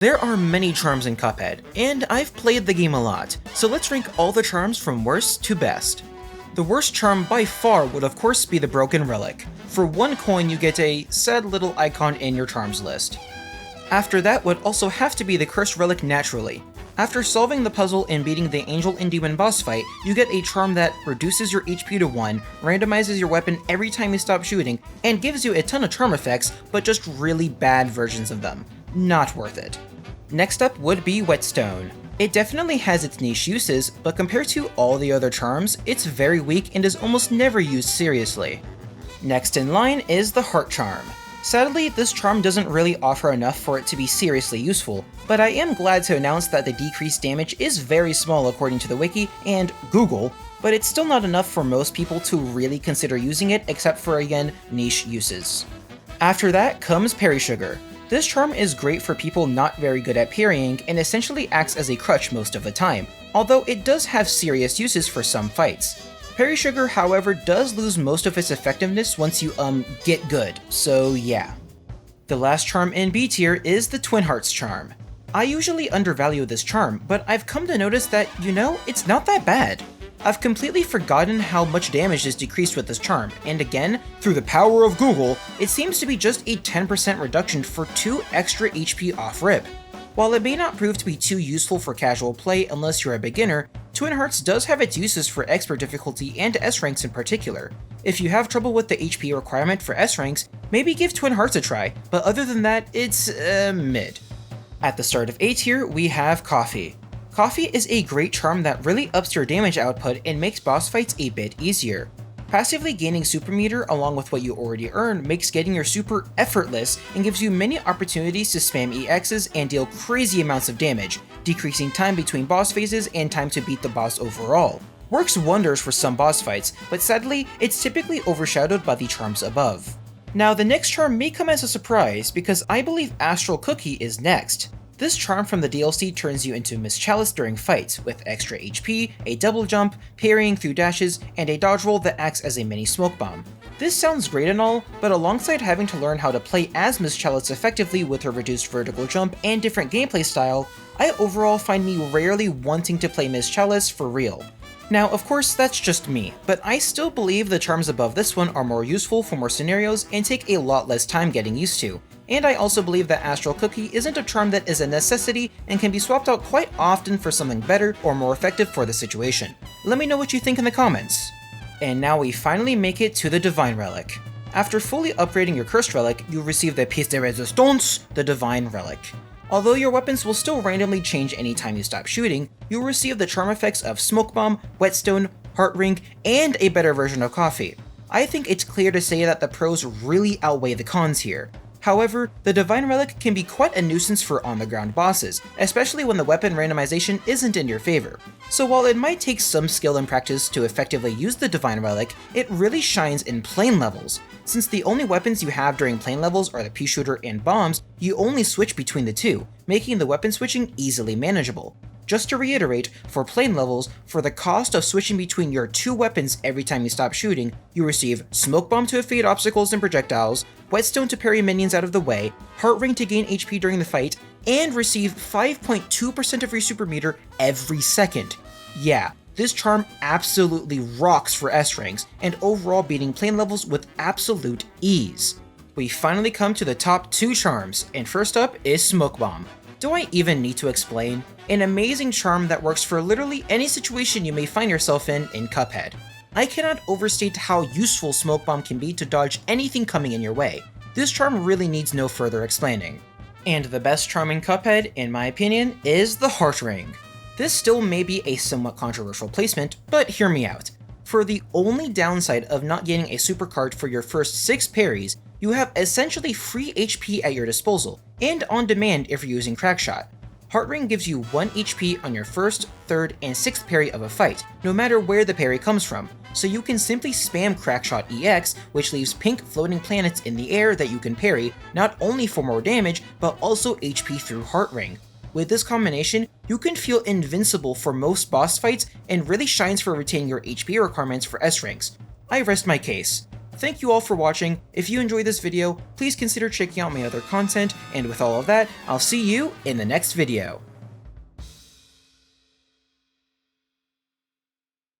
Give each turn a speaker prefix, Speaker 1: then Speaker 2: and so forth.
Speaker 1: There are many charms in Cuphead, and I've played the game a lot, so let's rank all the charms from worst to best. The worst charm by far would of course be the Broken Relic. For 1 coin you get a sad little icon in your charms list. After that would also have to be the Cursed Relic naturally. After solving the puzzle and beating the Angel and Demon boss fight, you get a charm that reduces your HP to 1, randomizes your weapon every time you stop shooting, and gives you a ton of charm effects, but just really bad versions of them. Not worth it. Next up would be Whetstone. It definitely has its niche uses, but compared to all the other charms, it's very weak and is almost never used seriously. Next in line is the Heart Charm. Sadly, this charm doesn't really offer enough for it to be seriously useful, but I am glad to announce that the decreased damage is very small according to the wiki and Google, but it's still not enough for most people to really consider using it except for, again, niche uses. After that comes Parry Sugar. This charm is great for people not very good at parrying and essentially acts as a crutch most of the time, although it does have serious uses for some fights. Parry Sugar, however, does lose most of its effectiveness once you, get good, so yeah. The last charm in B tier is the Twin Hearts charm. I usually undervalue this charm, but I've come to notice that, it's not that bad. I've completely forgotten how much damage is decreased with this charm, and again, through the power of Google, it seems to be just a 10% reduction for 2 extra HP off rip. While it may not prove to be too useful for casual play unless you're a beginner, Twin Hearts does have its uses for expert difficulty and S ranks in particular. If you have trouble with the HP requirement for S ranks, maybe give Twin Hearts a try, but other than that, it's mid. At the start of A tier, we have Coffee. Coffee is a great charm that really ups your damage output and makes boss fights a bit easier. Passively gaining super meter along with what you already earn makes getting your super effortless and gives you many opportunities to spam EXs and deal crazy amounts of damage, decreasing time between boss phases and time to beat the boss overall. Works wonders for some boss fights, but sadly, it's typically overshadowed by the charms above. Now the next charm may come as a surprise because I believe Astral Cookie is next. This charm from the DLC turns you into Miss Chalice during fights, with extra HP, a double jump, parrying through dashes, and a dodge roll that acts as a mini smoke bomb. This sounds great and all, but alongside having to learn how to play as Miss Chalice effectively with her reduced vertical jump and different gameplay style, I overall find me rarely wanting to play Miss Chalice for real. Now, of course, that's just me, but I still believe the charms above this one are more useful for more scenarios and take a lot less time getting used to. And I also believe that Astral Cookie isn't a charm that is a necessity and can be swapped out quite often for something better or more effective for the situation. Let me know what you think in the comments. And now we finally make it to the Divine Relic. After fully upgrading your Cursed Relic, you receive the Pièce de Résistance, the Divine Relic. Although your weapons will still randomly change anytime you stop shooting, you'll receive the charm effects of Smoke Bomb, Whetstone, Heart Ring, and a better version of Coffee. I think it's clear to say that the pros really outweigh the cons here. However, the Divine Relic can be quite a nuisance for on-the-ground bosses, especially when the weapon randomization isn't in your favor. So while it might take some skill and practice to effectively use the Divine Relic, it really shines in plane levels. Since the only weapons you have during plane levels are the pea shooter and bombs, you only switch between the two, making the weapon switching easily manageable. Just to reiterate, for plane levels, for the cost of switching between your 2 weapons every time you stop shooting, you receive Smoke Bomb to evade obstacles and projectiles, Whetstone to parry minions out of the way, Heart Ring to gain HP during the fight, and receive 5.2% of your super meter every second. Yeah, this charm absolutely rocks for S ranks, and overall beating plane levels with absolute ease. We finally come to the top 2 charms, and first up is Smoke Bomb. Do I even need to explain? An amazing charm that works for literally any situation you may find yourself in Cuphead. I cannot overstate how useful Smoke Bomb can be to dodge anything coming in your way. This charm really needs no further explaining. And the best charm in Cuphead, in my opinion, is the Heart Ring. This still may be a somewhat controversial placement, but hear me out. For the only downside of not getting a super card for your first 6 parries, you have essentially free HP at your disposal, and on demand if you're using Crackshot. Heart Ring gives you 1 HP on your first, 3rd, and 6th parry of a fight, no matter where the parry comes from, so you can simply spam Crackshot EX, which leaves pink floating planets in the air that you can parry, not only for more damage, but also HP through Heart Ring. With this combination, you can feel invincible for most boss fights and really shines for retaining your HP requirements for S ranks. I rest my case. thank you all for watching. If you enjoyed this video, please consider checking out my other content, and with all of that, I'll see you in the next video.